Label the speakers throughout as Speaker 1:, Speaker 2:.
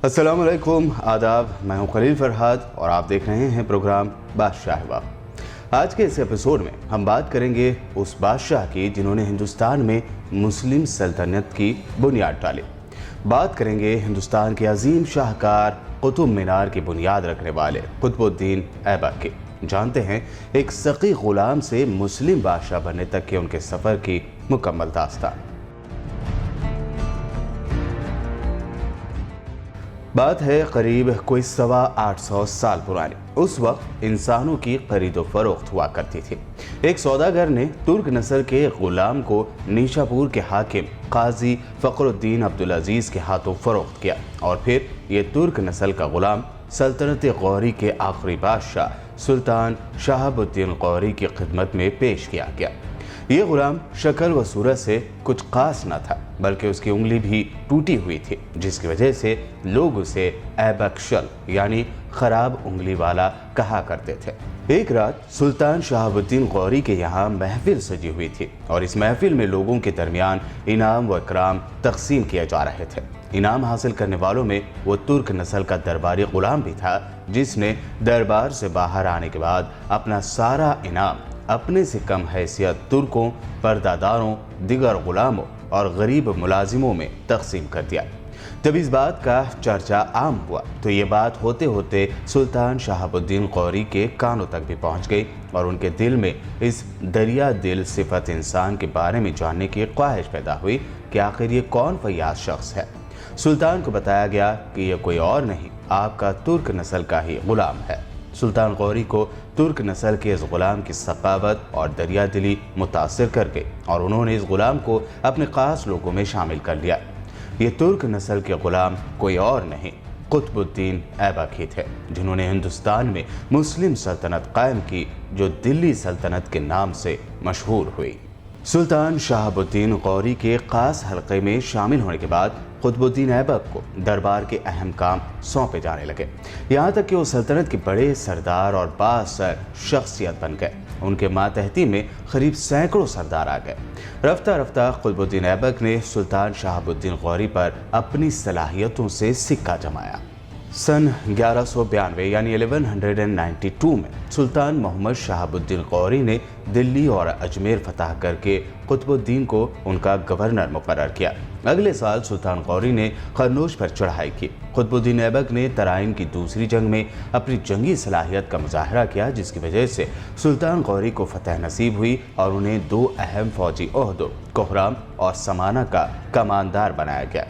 Speaker 1: अस्सलाम वालेकुम, आदाब। मैं हूं खलील फरहाद और आप देख रहे हैं प्रोग्राम बादशाह वक्त। आज के इस एपिसोड में हम बात करेंगे उस बादशाह की जिन्होंने हिंदुस्तान में मुस्लिम सल्तनत की बुनियाद डाली। बात करेंगे हिंदुस्तान के अजीम शाहकार कुतुब मीनार की बुनियाद रखने वाले कुतुबुद्दीन ऐबक की। जानते हैं एक सकी गुलाम से मुस्लिम बादशाह बनने तक के उनके सफ़र की मुकम्मल दास्तान। बात है करीब कोई 850 साल पुरानी। उस वक्त इंसानों की खरीदो फरोख्त हुआ करती थी। एक सौदागर ने तुर्क नस्ल के गुलाम को नीशापुर के हाकिम काजी फखरुद्दीन अब्दुल अजीज के हाथों फरोख्त किया और फिर ये तुर्क नस्ल का गुलाम सल्तनत गौरी के आखिरी बादशाह सुल्तान शहाबुद्दीन गौरी की खिदमत में पेश किया गया। ये गुलाम शक्ल व सूरत से कुछ खास न था, बल्कि उसकी उंगली भी टूटी हुई थी, जिसकी वजह से लोग उसे ऐबकशल यानी खराब उंगली वाला कहा करते थे। एक रात सुल्तान शहाबुद्दीन गौरी के यहाँ महफिल सजी हुई थी और इस महफिल में लोगों के दरमियान इनाम व इकराम तकसीम किए जा रहे थे। इनाम हासिल करने वालों में वो तुर्क नस्ल का दरबारी गुलाम भी था, जिसने दरबार से बाहर आने के बाद अपना सारा इनाम अपने से कम हैसियत तुर्कों, पर्दादारों, दिगर गुलामों और गरीब मुलाजिमों में तकसीम कर दिया। जब इस बात का चर्चा आम हुआ तो ये बात होते होते सुल्तान शहाबुद्दीन गौरी के कानों तक भी पहुंच गई और उनके दिल में इस दरिया दिल सिफत इंसान के बारे में जानने की ख्वाहिश पैदा हुई कि आखिर ये कौन फयाज शख्स है। सुल्तान को बताया गया कि यह कोई और नहीं, आपका तुर्क नस्ल का ही गुलाम है। सुल्तान गौरी को तुर्क नस्ल के इस गुलाम की सखावत और दरिया दिली मुतासिर कर गई और उन्होंने इस गुलाम को अपने खास लोगों में शामिल कर लिया। ये तुर्क नस्ल के गुलाम कोई और नहीं, कुतुबुद्दीन ऐबक ही थे, जिन्होंने हिंदुस्तान में मुस्लिम सल्तनत कायम की, जो दिल्ली सल्तनत के नाम से मशहूर हुई। सुल्तान शहाबुद्दीन गौरी के खास हल्के में शामिल होने के बाद कुतुबुद्दीन ऐबक को दरबार के अहम काम सौंपे जाने लगे। यहाँ तक कि वो सल्तनत के बड़े सरदार और बासर शख्सियत बन गए। उनके मातहती में करीब सैकड़ों सरदार आ गए। रफ्ता रफ्ता कुतुबुद्दीन ऐबक ने सुल्तान शहाबुद्दीन गौरी पर अपनी सलाहियतों से सिक्का जमाया। सन 1192 यानी 1192 में सुल्तान मोहम्मद शहाबुद्दीन गौरी ने दिल्ली और अजमेर फतह करके कुतुबुद्दीन को उनका गवर्नर मुकर्रर किया। अगले साल सुल्तान गौरी ने खरनोश पर चढ़ाई की। कुतुबुद्दीन ऐबक ने तराइन की दूसरी जंग में अपनी जंगी सलाहियत का मुजाहरा किया, जिसकी वजह से सुल्तान गौरी को फतह नसीब हुई और उन्हें दो अहम फौजी ओहदों कोहराम और समाना का कमानदार बनाया गया।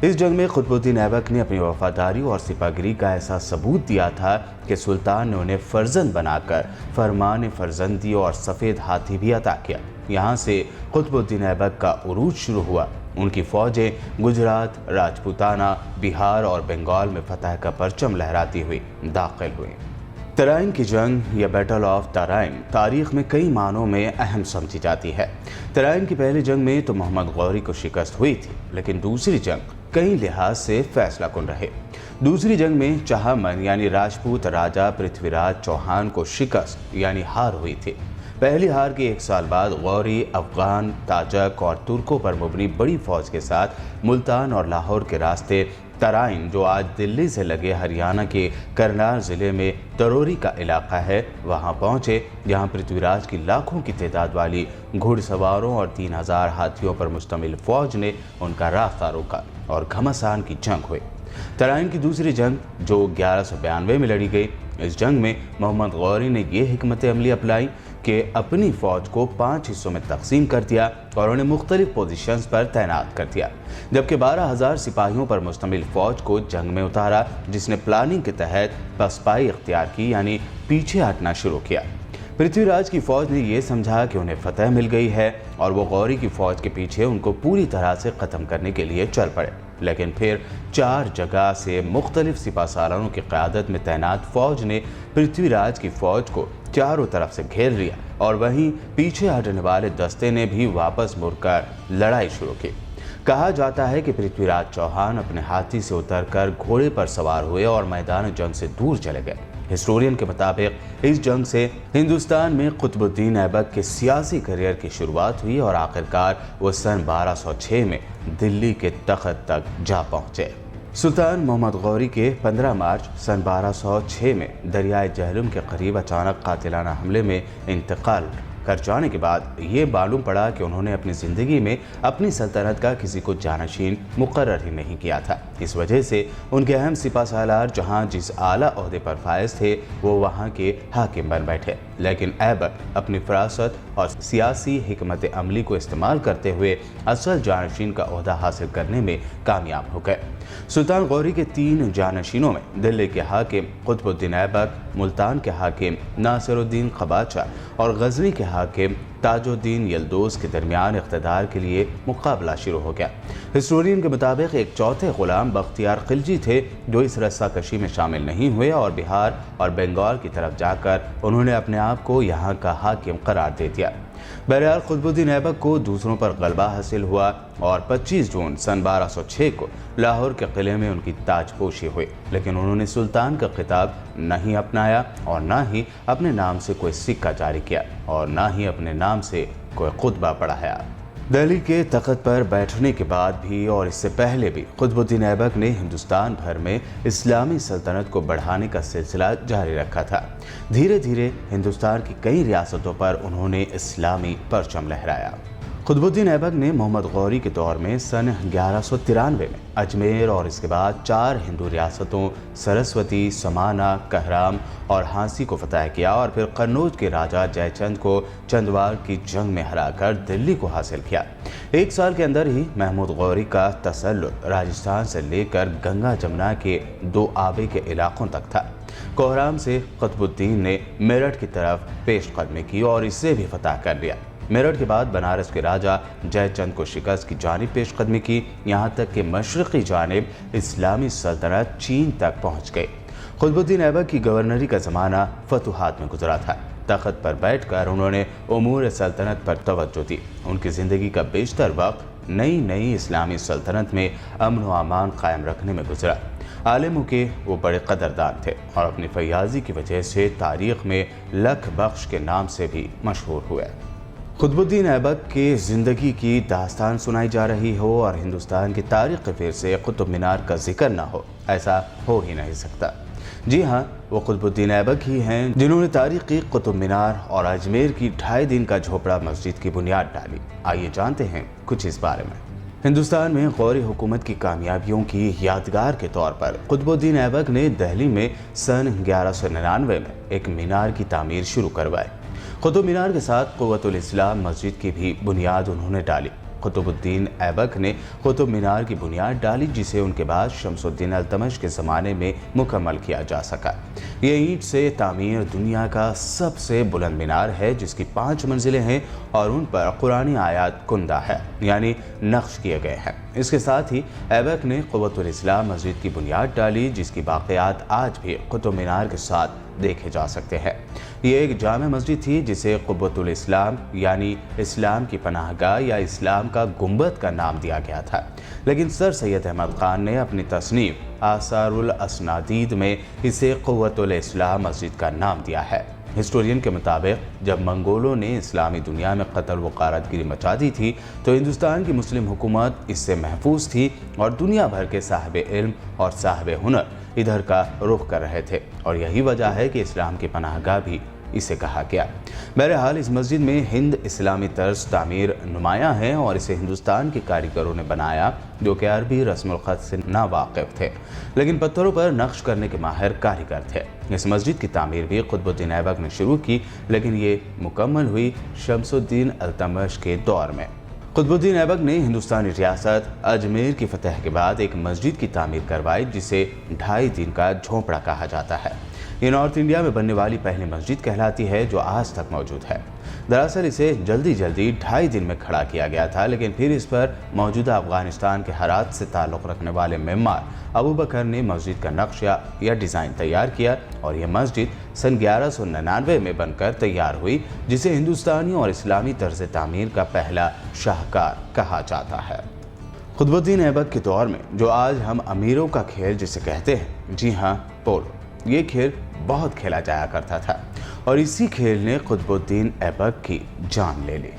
Speaker 1: इस जंग में कुतुबुद्दीन ऐबक ने अपनी वफादारी और सिपागिरी का ऐसा सबूत दिया था कि सुल्तान ने उन्हें फर्जंद बनाकर फरमान फर्जंदी और सफ़ेद हाथी भी अता किया। यहाँ से कुतुबुद्दीन ऐबक का उरूज शुरू हुआ। उनकी फ़ौजें गुजरात, राजपूताना, बिहार और बंगाल में फतह का परचम लहराती हुई दाखिल हुई। तराइन की जंग या बैटल ऑफ तराइन तारीख में कई मानों में अहम समझी जाती है। तराइन की पहली जंग में तो मोहम्मद गौरी को शिकस्त हुई थी, लेकिन दूसरी जंग कई लिहाज से फैसला कुन रहे। दूसरी जंग में चहामन यानी राजपूत राजा पृथ्वीराज चौहान को शिकस्त यानी हार हुई थी। पहली हार के एक साल बाद गौरी अफगान, ताजक और तुर्कों पर मुबनी बड़ी फौज के साथ मुल्तान और लाहौर के रास्ते तराइन, जो आज दिल्ली से लगे हरियाणा के करनाल ज़िले में तरोरी का इलाका है, वहां पहुंचे, जहां पृथ्वीराज की लाखों की तादाद वाली घुड़सवारों और 3000 हाथियों पर मुश्तमिल फौज ने उनका रास्ता रोका और घमासान की जंग हुई। तराइन की दूसरी जंग जो 1192 में लड़ी गई, इस जंग में मोहम्मद गौरी ने ये हिकमत अमली अपनाई कि अपनी फ़ौज को 5 हिस्सों में तकसीम कर दिया और उन्हें मुख्तलिफ पोजीशंस पर तैनात कर दिया, जबकि 12,000 सिपाहियों पर मुश्तमिल फ़ौज को जंग में उतारा, जिसने प्लानिंग के तहत पसपाई इख्तियार की यानी पीछे हटना शुरू किया। पृथ्वीराज की फ़ौज ने यह समझा कि उन्हें फतह मिल गई है और वो गौरी की फ़ौज के पीछे उनको पूरी तरह से ख़त्म करने के लिए चल पड़े। लेकिन फिर 4 जगह से मुख्तलिफ सिपाहसालारों की क़यादत में तैनात फ़ौज ने पृथ्वीराज की फ़ौज को चारों तरफ से घेर लिया और वहीं पीछे हटने वाले दस्ते ने भी वापस मुड़कर लड़ाई शुरू की। कहा जाता है कि पृथ्वीराज चौहान अपने हाथी से उतरकर घोड़े पर सवार हुए और मैदान जंग से दूर चले गए। हिस्टोरियन के मुताबिक इस जंग से हिंदुस्तान में कुतुबुद्दीन ऐबक के सियासी करियर की शुरुआत हुई और आखिरकार वो सन 1206 में दिल्ली के तख्त तक जा पहुंचे। सुल्तान मोहम्मद गौरी के 15 मार्च सन 1206 में दरियाए जहलम के करीब अचानक कातिलाना हमले में इंतकाल कर जाने के बाद ये मालूम पड़ा कि उन्होंने अपनी ज़िंदगी में अपनी सल्तनत का किसी को जानशीन मुकर्रर ही नहीं किया था। इस वजह से उनके अहम सिपा सालार जहाँ जिस आला ओहदे पर फायज थे वो वहाँ के हाकिम बन बैठे, लेकिन ऐबक अपनी फरासत और सियासी हिकमत अमली को इस्तेमाल करते हुए असल जानशीन का ओहदा हासिल करने में कामयाब हो गए। सुल्तान गौरी के 3 जानशीनों में दिल्ली के हाकिम कुतुबुद्दीन ऐबक, मुल्तान के हाकिम नासिरुद्दीन क़बाचा और गजनी के हाकिम ताजुद्दीन यल्दौस के दरमियान इक़्तिदार के लिए मुकाबला शुरू हो गया। हिस्टोरियन के मुताबिक एक चौथे गुलाम बख्तियार खिलजी थे जो इस रस्साकशी में शामिल नहीं हुए और बिहार और बंगाल की तरफ जाकर उन्होंने अपने आप को यहाँ का हाकिम करार दे दिया। बहरहाल कुतुबुद्दीन ऐबक को दूसरों पर गलबा हासिल हुआ और 25 जून सन 1206 को लाहौर के किले में उनकी ताजपोशी हुई, लेकिन उन्होंने सुल्तान का खिताब नहीं अपनाया और ना ही अपने नाम से कोई सिक्का जारी किया और ना ही अपने नाम से कोई खुतबा पढ़ाया। दिल्ली के तख्त पर बैठने के बाद भी और इससे पहले भी कुतुबुद्दीन ऐबक ने हिंदुस्तान भर में इस्लामी सल्तनत को बढ़ाने का सिलसिला जारी रखा था। धीरे धीरे हिंदुस्तान की कई रियासतों पर उन्होंने इस्लामी परचम लहराया। कुतुबुद्दीन ऐबक ने मोहम्मद गौरी के दौर में सन 1193 में अजमेर और इसके बाद 4 हिंदू रियासतों सरस्वती, समाना, कहराम और हांसी को फतह किया और फिर कन्नौज के राजा जयचंद को चंदवार की जंग में हराकर दिल्ली को हासिल किया। 1 साल के अंदर ही महमूद गौरी का तसल्लुत राजस्थान से लेकर गंगा जमुना के 2 आबे के इलाकों तक था। कोहराम से कुतुबुद्दीन ने मेरठ की तरफ पेशकदमी की और इसे भी फतह कर लिया। मेरठ के बाद बनारस के राजा जयचंद को शिकस्त की जानिब पेशकदमी की, यहाँ तक कि मशरक़ी जानिब इस्लामी सल्तनत चीन तक पहुँच गई। कुतुबुद्दीन ऐबक की गवर्नरी का ज़माना फतूहात में गुजरा था। तख्त पर बैठकर उन्होंने उमूर सल्तनत पर तवज्जो दी। उनकी ज़िंदगी का बेशतर वक्त नई इस्लामी सल्तनत में अमन व अमान कायम रखने में गुजरा। आलिमों के वो बड़े कदरदान थे और अपनी फयाजी की वजह से तारीख़ में लख बख्श के नाम से भी मशहूर हुए। कुतुबुद्दीन ऐबक के ज़िंदगी की दास्तान सुनाई जा रही हो और हिंदुस्तान की तारीख़ के फिर से कुतुब मीनार का जिक्र ना हो, ऐसा हो ही नहीं सकता। जी हाँ, वो कुतुबुद्दीन ऐबक ही हैं जिन्होंने तारीख़ी कुतुब मीनार और अजमेर की 2.5 दिन का झोपड़ा मस्जिद की बुनियाद डाली। आइए जानते हैं कुछ इस बारे में। हिंदुस्तान में गौरी हुकूमत की कामयाबियों की यादगार के तौर पर कुतुबुद्दीन ऐबक ने दिल्ली में सन 1199 में एक मीनार की तामीर शुरू करवाई। कुतुब मीनार के साथ क़ुव्वतुल इस्लाम मस्जिद की भी बुनियाद उन्होंने डाली। कुतुबुद्दीन ऐबक ने कुतुब मीनार की बुनियाद डाली जिसे उनके बाद शमसुद्दीन अल्तमश के ज़माने में मुकम्मल किया जा सका। ये ईंट से तामीर दुनिया का सबसे बुलंद मीनार है जिसकी 5 मंजिलें हैं और उन पर कुरानी आयात कुंदा है, यानी नक्श किए गए हैं। इसके साथ ही ऐबक ने क़ुव्वतुल इस्लाम मस्जिद की बुनियाद डाली जिसकी बाक़ियात आज भी कुतुब मीनार के साथ देखे जा सकते हैं। ये एक जामे मस्जिद थी जिसे क़ुव्वतुल इस्लाम यानी इस्लाम की पनाहगाह या इस्लाम का गुंबद का नाम दिया गया था, लेकिन सर सैयद अहमद ख़ान ने अपनी तसनीफ़ आसारुल असनादीद में इसे क़ुव्वतुल इस्लाम मस्जिद का नाम दिया है। हिस्टोरियन के मुताबिक जब मंगोलों ने इस्लामी दुनिया में कत्ल व गारतगिरी मचा दी थी तो हिंदुस्तान की मुस्लिम हुकूमत इससे महफूज थी और दुनिया भर के साहिब इल्म और साहिब हुनर इधर का रुख कर रहे थे और यही वजह है कि इस्लाम की पनाहगाह भी इसे कहा गया। बहरहाल इस मस्जिद में हिंद इस्लामी तर्ज तामीर नुमायाँ है और इसे हिंदुस्तान के कारीगरों ने बनाया जो कि अरबी रस्मुल ख़त से नावाकिफ़ थे, लेकिन पत्थरों पर नक्श करने के माहिर कारीगर थे। इस मस्जिद की तामीर भी कुतुबुद्दीन ऐबक ने शुरू की, लेकिन ये मुकम्मल हुई शमसुद्दीन अल्तमश के दौर में। कुतुबुद्दीन ऐबक ने हिंदुस्तानी रियासत अजमेर की फतह के बाद एक मस्जिद की तामीर करवाई जिसे 2.5 दिन का झोंपड़ा कहा जाता है। ये नॉर्थ इंडिया में बनने वाली पहली मस्जिद कहलाती है जो आज तक मौजूद है। दरअसल इसे जल्दी 2.5 दिन में खड़ा किया गया था, लेकिन फिर इस पर मौजूदा अफगानिस्तान के हरात से ताल्लुक़ रखने वाले मेमार अबू बकर ने मस्जिद का नक्शा या डिज़ाइन तैयार किया और यह मस्जिद सन 1199 में बनकर तैयार हुई, जिसे हिंदुस्तानी और इस्लामी तर्ज तामीर का पहला शाहकार कहा जाता है। कुतुबुद्दीन ऐबक के दौर में जो आज हम अमीरों का खेल जिसे कहते हैं, जी हाँ, पोलो, ये खेल बहुत खेला जाया करता था और इसी खेल ने कुतुबुद्दीन ऐबक की जान ले ली।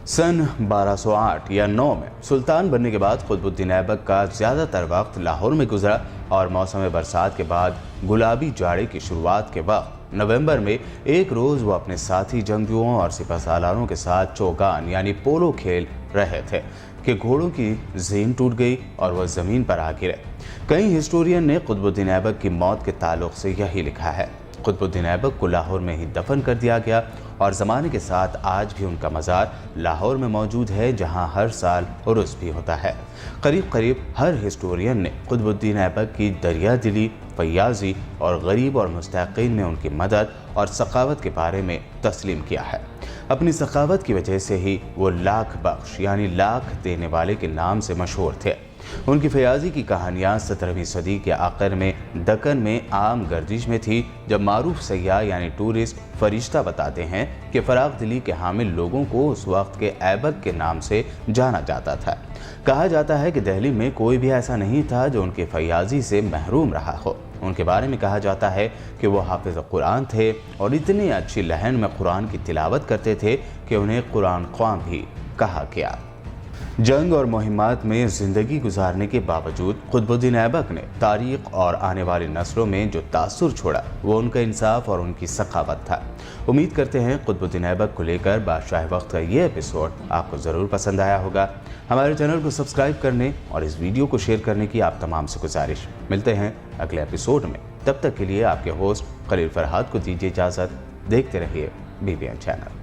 Speaker 1: सन 1208 या 9 में सुल्तान बनने के बाद कुतुबुद्दीन ऐबक का ज़्यादातर वक्त लाहौर में गुजरा और मौसम बरसात के बाद गुलाबी जाड़े की शुरुआत के वक्त नवंबर में एक रोज़ वो अपने साथी जंगजुओं और सिपहसालारों के साथ चौगान यानी पोलो खेल रहे थे कि घोड़ों की ज़ीन टूट गई और वह ज़मीन पर आ गिरे। कई हिस्टोरियन ने कुतुबुद्दीन ऐबक की मौत के ताल्लुक़ से यही लिखा है। कुतुबुद्दीन ऐबक को लाहौर में ही दफन कर दिया गया और ज़माने के साथ आज भी उनका मज़ार लाहौर में मौजूद है, जहां हर साल उर्स भी होता है। करीब करीब हर हिस्टोरियन ने कुतुबुद्दीन ऐबक की दरिया दिली, फयाजी और गरीब और मुस्तहिक़ीन में उनकी मदद और सखावत के बारे में तस्लीम किया है। अपनी सखावत की वजह से ही वो लाख बख्श यानी लाख देने वाले के नाम से मशहूर थे। उनकी फयाजी की कहानियाँ 17वीं सदी के आखिर में दक्कन में आम गर्दिश में थी, जब मारूफ सयाह यानी टूरिस्ट फरिश्ता बताते हैं कि फराग दिली के हामिल लोगों को उस वक्त के ऐबक के नाम से जाना जाता था। कहा जाता है कि दिल्ली में कोई भी ऐसा नहीं था जो उनके फयाजी से महरूम रहा हो। उनके बारे में कहा जाता है कि वो हाफिज़ कुरान थे और इतनी अच्छी लहन में कुरान की तिलावत करते थे कि उन्हें कुरान ख्वां भी कहा गया। जंग और मुहिम्मात में ज़िंदगी गुजारने के बावजूद कुतुबुद्दीन ऐबक ने तारीख़ और आने वाली नस्लों में जो तासुर छोड़ा वो उनका इंसाफ और उनकी सखावत था। उम्मीद करते हैं कुतुबुद्दीन ऐबक को लेकर बादशाह वक्त का ये एपिसोड आपको ज़रूर पसंद आया होगा। हमारे चैनल को सब्सक्राइब करने और इस वीडियो को शेयर करने की आप तमाम से गुजारिश। मिलते हैं अगले एपिसोड में, तब तक के लिए आपके होस्ट खलील फरहाद को दीजिए इजाज़त। देखते रहिए BBN चैनल।